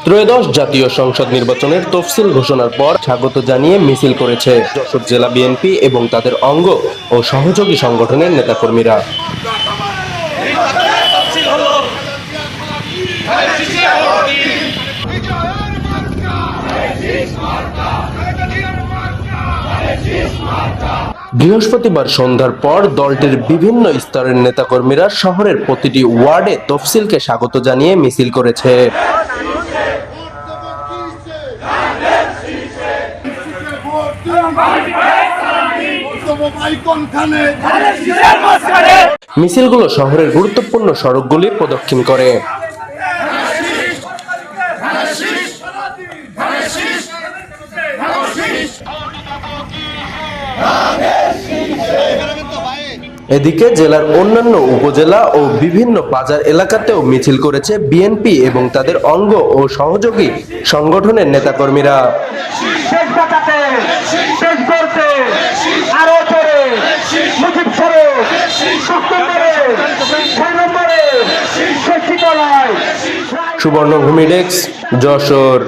ত্রয়োদশ জাতীয় সংসদ নির্বাচনের তফসিল ঘোষণার পর স্বাগত জানিয়ে মিছিল করেছে যশোর জেলা বিএনপি এবং তাদের অঙ্গ ও সহযোগী সংগঠনের নেতাকর্মীরা। বৃহস্পতিবার সন্ধ্যার পর দলটির বিভিন্ন স্তরের নেতাকর্মীরা শহরের প্রতিটি ওয়ার্ডে তফসিলকে স্বাগত জানিয়ে মিছিল করেছে। মিছিলগুলো শহরের গুরুত্বপূর্ণ সড়কগুলি প্রদক্ষিণ করে। এদিকে জেলার অন্যান্য উপজেলা ও বিভিন্ন বাজার এলাকাতেও মিছিল করেছে বিএনপি এবং তাদের অঙ্গ ও সহযোগী সংগঠনের নেতাকর্মীরা। সুবর্ণভূমি ডেস্ক, যশোর।